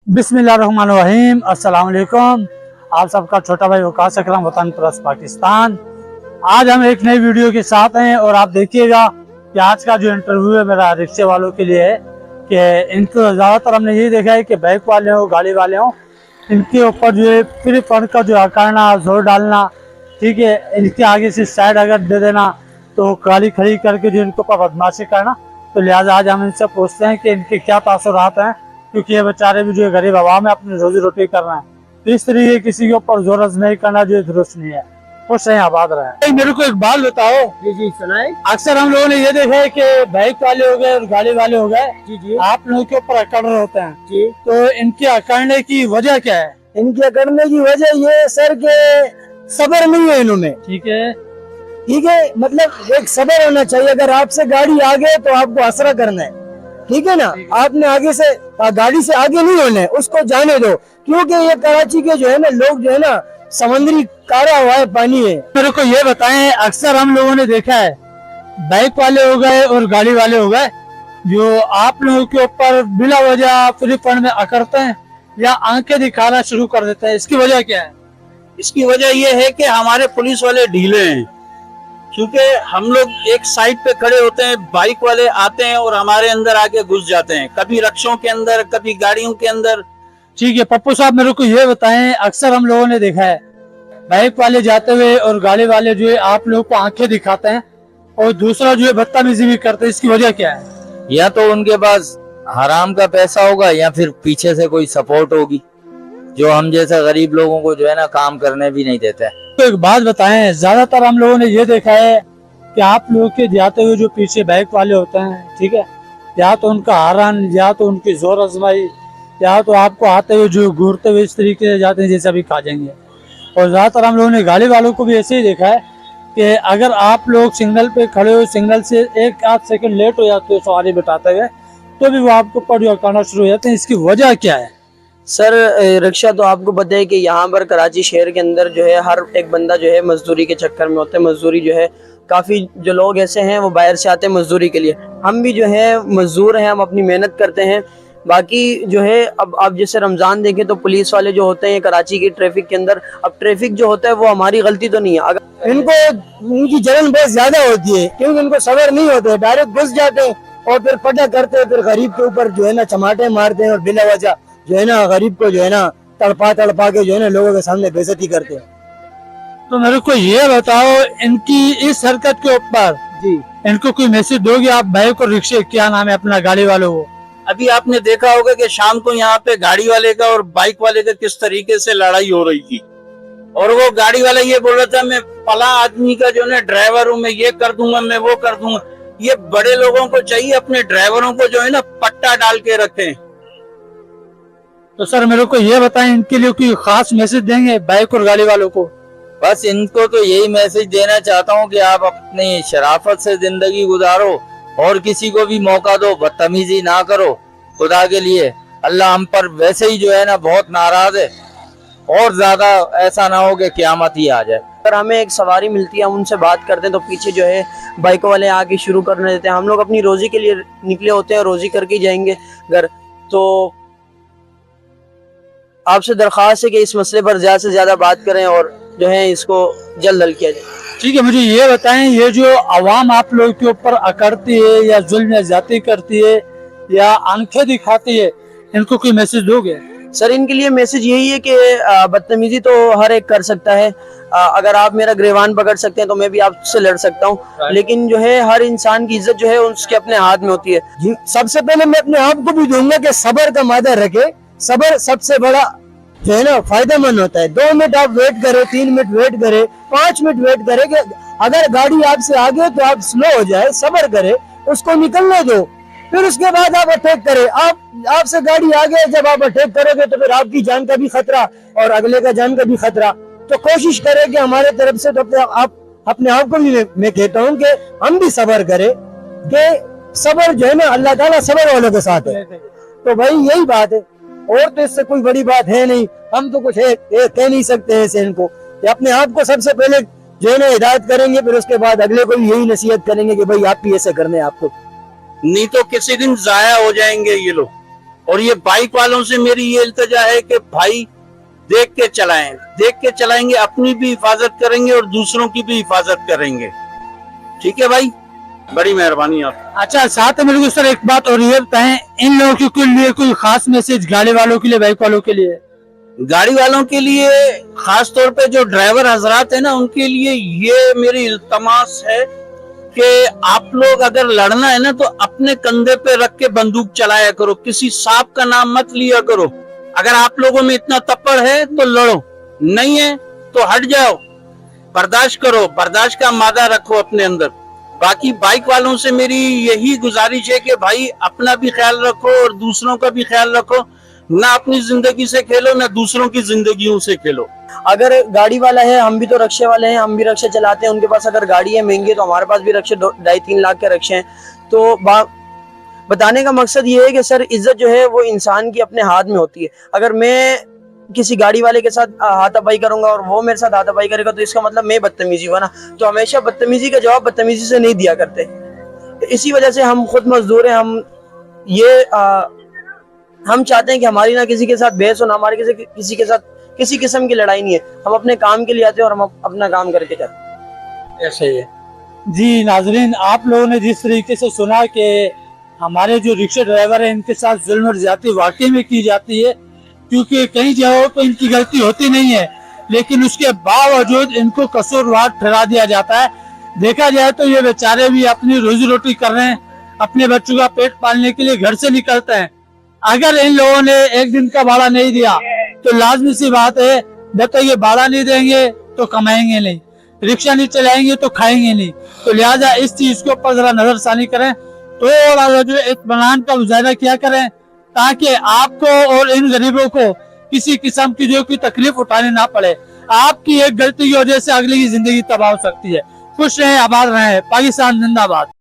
बिस्मिल्लाहिर्रहमानिर्रहीम। अस्सलाम वालेकुम। आप सबका छोटा भाई वकास अकरम, वतन परस्त पाकिस्तान। आज हम एक नई वीडियो के साथ हैं और आप देखिएगा कि आज का जो इंटरव्यू है मेरा रिक्शे वालों के लिए है कि इनको ज़्यादातर हमने ये देखा है कि बाइक वाले हो, गाड़ी वाले हो, इनके ऊपर जो है फ्री फंड का जो करना, जोर डालना, ठीक है, इनके आगे से साइड अगर दे देना तो गाड़ी खड़ी करके जो इनको ऊपर बदमाशी करना। तो लिहाजा आज हम इनसे पूछते हैं कि इनके क्या तासुरात हैं, क्योंकि ये बेचारे भी जो है गरीब आवाम है, अपनी रोजी रोटी कर रहे हैं। तो इस तरीके किसी के ऊपर जोर नहीं करना जो दुरुस्त नहीं है। खुश हैं, आबाद रहे। मेरे को एक बात बताओ। जी जी सुनाए। अक्सर हम लोगों ने ये देखा है कि बाइक वाले हो गए और गाड़ी वाले हो गए, जी जी आप लोगों के ऊपर अकड़ रहे होते हैं जी। तो इनके अकड़ने की वजह क्या है? इनके करने की वजह ये सर के सब्र नहीं है इन्होंने। ठीक है, ठीक है, मतलब एक सब्र होना चाहिए। अगर आपसे गाड़ी आगे तो आपको असरा करना है, ठीक है ना। आपने आगे से गाड़ी से आगे नहीं होना है, उसको जाने दो। क्योंकि ये कराची के जो है ना लोग जो है ना समुद्री कारा हुआ है पानी है। मेरे को ये बताएं, अक्सर हम लोगों ने देखा है बाइक वाले हो गए और गाड़ी वाले हो गए जो आप लोगों के ऊपर बिला वजह फ्री फंड में अकड़ते हैं या आंखें दिखाना शुरू कर देते हैं। इसकी वजह क्या है? इसकी वजह यह है कि हमारे पुलिस वाले ढीले हैं, क्योंकि हम लोग एक साइड पे खड़े होते हैं, बाइक वाले आते हैं और हमारे अंदर आके घुस जाते हैं, कभी रिक्शों के अंदर, कभी गाड़ियों के अंदर। ठीक है पप्पू साहब, मेरे को ये बताएं, अक्सर हम लोगों ने देखा है बाइक वाले जाते हुए और गाड़ी वाले जो है आप लोगों को आंखें दिखाते हैं और दूसरा जो है बदतमीजी भी करते हैं। इसकी वजह क्या है? या तो उनके पास हराम का पैसा होगा या फिर पीछे से कोई सपोर्ट होगी जो हम जैसे गरीब लोगों को जो है ना काम करने भी नहीं देते। तो एक बात बताएं, ज्यादातर हम लोगों ने ये देखा है कि आप लोगों के जाते हुए जो पीछे बाइक वाले होते हैं, ठीक है, या तो उनका हॉर्न या तो उनकी जोर आजमाई या तो आपको आते हुए जो घूरते हुए इस तरीके से जाते हैं जैसे अभी खा जाएंगे। और ज्यादातर हम लोगों ने गाड़ी वालों को भी ऐसे ही देखा है कि अगर आप लोग सिग्नल पे खड़े हो, सिग्नल से एक आध सेकंड लेट हो जाते हो सवारी बिठाते हुए, तो भी वो आपके ऊपर जो करना शुरू हो जाते हैं। इसकी वजह क्या है? सर रिक्शा तो आपको पता है कि यहाँ पर कराची शहर के अंदर जो है हर एक बंदा जो है मजदूरी के चक्कर में होता है। मजदूरी जो है काफ़ी जो लोग ऐसे हैं वो बाहर से आते हैं मजदूरी के लिए। हम भी जो है मजदूर हैं, हम अपनी मेहनत करते हैं। बाकी जो है अब आप जैसे रमज़ान देखें तो पुलिस वाले जो होते हैं कराची की ट्रैफिक के अंदर, अब ट्रैफिक जो होता है वो हमारी गलती तो नहीं है। अगर इनको उनकी जलन बहुत ज़्यादा होती है क्योंकि इनको सब्र नहीं होता है, डायरेक्ट घुस जाते हैं और फिर पटा करते हैं, फिर गरीब के ऊपर जो है ना चमाटे मारते हैं और बिला वजह जो है ना गरीब को जो है ना तड़पा के जो है ना लोगों के सामने बेइज्जती करते हैं। तो मेरे को ये बताओ, इनकी इस हरकत के ऊपर जी इनको कोई मैसेज दोगे आप बाइक और रिक्शे, क्या नाम है अपना, गाड़ी वालों को? अभी आपने देखा होगा कि शाम को यहाँ पे गाड़ी वाले का और बाइक वाले का किस तरीके से लड़ाई हो रही थी, और वो गाड़ी वाला ये बोल रहा था मैं फला आदमी का जो है ड्राइवर हूँ, मैं ये कर दूंगा, मैं वो कर दूंगा। ये बड़े लोगों को चाहिए अपने ड्राइवरों को जो है ना पट्टा डाल के रखें। तो सर मेरे को ये बताएं, इनके लिए कोई खास मैसेज देंगे बाइक और गाड़ी वालों को? बस इनको तो यही मैसेज देना चाहता हूँ कि आप अपनी शराफत से जिंदगी गुजारो और किसी को भी मौका दो, बदतमीजी ना करो। खुदा के लिए अल्लाह हम पर वैसे ही जो है ना बहुत नाराज है, और ज्यादा ऐसा ना हो कि क़यामत ही आ जाए। अगर हमें एक सवारी मिलती है, हम उनसे बात करते हैं तो पीछे जो है बाइक वाले आके शुरू करने देते हैं। हम लोग अपनी रोजी के लिए निकले होते हैं, रोजी करके ही जाएंगे घर। तो आपसे दरख्वास्त है कि इस मसले पर ज्यादा से ज्यादा बात करें और जो है इसको जल्द हल किया जाए। ठीक है, मुझे ये बताएं, ये जो आवाम आप लोगों के ऊपर अकड़ती है या जुल्म या ज्यादती करती है या आंखें दिखाती है, इनको कोई मैसेज दोगे? सर इनके लिए मैसेज यही है कि बदतमीजी तो हर एक कर सकता है। अगर आप मेरा गिरबान पकड़ सकते हैं तो मैं भी आपसे लड़ सकता हूँ, लेकिन जो है हर इंसान की इज्जत जो है उसके अपने हाथ में होती है। सबसे पहले मैं अपने आप को भी दूंगा कि सब्र का मादा रखे। सब्र सबसे बड़ा जो है ना फायदेमंद होता है। 2 मिनट आप वेट करें, 3 मिनट वेट करें, 5 मिनट वेट करें कि अगर गाड़ी आपसे आगे तो आप स्लो हो जाए, सब्र करें, उसको निकलने दो, फिर उसके बाद आप अटैक करें। आपसे गाड़ी आगे, जब आप अटैक करोगे तो फिर आपकी जान का भी खतरा और अगले का जान का भी खतरा। तो कोशिश करें कि हमारे तरफ से तो आप अपने आप को भी मैं कहता हूँ कि हम भी सब्र करें, कि सब्र जो है ना अल्लाह ताला सब्र वालों के साथ है। तो भाई यही बात है, और तो इससे कोई बड़ी बात है नहीं। हम तो कुछ कह नहीं सकते हैं ऐसे इनको। अपने आप को सबसे पहले जो है ना हिदायत करेंगे, फिर उसके बाद अगले को भी यही नसीहत करेंगे कि भाई आप भी ऐसे करने आपको, नहीं तो किसी दिन जाया हो जाएंगे ये लोग। और ये बाइक वालों से मेरी ये इल्तिजा है कि भाई देख के चलाएं, देख के चलाएंगे अपनी भी हिफाजत करेंगे और दूसरों की भी हिफाजत करेंगे। ठीक है भाई, बड़ी मेहरबानी आप। अच्छा, साथ में मेरे को सर एक बात और ये बताएं, इन लोगों के लिए कोई खास मैसेज गाड़ी वालों के लिए, बाइक वालों के लिए? गाड़ी वालों के लिए खास तौर पे जो ड्राइवर हजरात है ना, उनके लिए ये मेरी इल्तमास है कि आप लोग अगर लड़ना है ना तो अपने कंधे पे रख के बंदूक चलाया करो, किसी सांप का नाम मत लिया करो। अगर आप लोगों में इतना तप्पड़ है तो लड़ो, नहीं है तो हट जाओ, बर्दाश्त करो, बर्दाश्त का मादा रखो अपने अंदर। बाकी बाइक वालों से मेरी यही गुजारिश है कि भाई अपना भी ख्याल रखो और दूसरों का भी ख्याल रखो, ना अपनी जिंदगी से खेलो ना दूसरों की जिंदगियों से खेलो। अगर गाड़ी वाला है, हम भी तो रक्शे वाले हैं, हम भी रक्शे चलाते हैं, उनके पास अगर गाड़ी है महंगी तो हमारे पास भी रक्शे 2.5-3 लाख के रक्शे हैं। तो बताने का मकसद ये है कि सर इज्जत जो है वो इंसान की अपने हाथ में होती है। अगर मैं किसी गाड़ी वाले के साथ हाथापाई करूंगा और वो मेरे साथ हाथापाई करेगा तो इसका मतलब मैं बदतमीजी हुआ ना। तो हमेशा बदतमीजी का जवाब बदतमीजी से नहीं दिया करते। इसी वजह से हम खुद मजदूर हैं, हम चाहते हैं कि हमारी ना किसी के साथ बहस हो, ना हमारे किसी के साथ किसी किस्म की लड़ाई नहीं है। हम अपने काम के लिए आते हैं और हम अपना काम करके जाते हैं। ऐसा ही है जी। नाजरीन, आप लोगों ने जिस तरीके से सुना कि हमारे जो रिक्शा ड्राइवर है इनके साथ जुल्म और ज्यादती वाकई में की जाती है, क्योंकि कई जगहों पर इनकी गलती होती नहीं है, लेकिन उसके बावजूद इनको कसूरवार ठहरा दिया जाता है। देखा जाए तो ये बेचारे भी अपनी रोजी रोटी कर रहे हैं, अपने बच्चों का पेट पालने के लिए घर से निकलते हैं। अगर इन लोगों ने एक दिन का भाड़ा नहीं दिया तो लाजमी सी बात है, जब तक ये भाड़ा नहीं देंगे तो कमाएंगे नहीं, रिक्शा नहीं चलाएंगे तो खाएंगे नहीं। तो लिहाजा इस चीज के ऊपर जरा नजरसानी करें, तो और जो इत्मीनान का मुजाहरा किया करें, ताकि आपको और इन गरीबों को किसी किस्म की जो की तकलीफ उठानी ना पड़े। आपकी एक गलती की वजह से अगले की जिंदगी तबाह हो सकती है। खुश रहें, आबाद रहें। पाकिस्तान जिंदाबाद।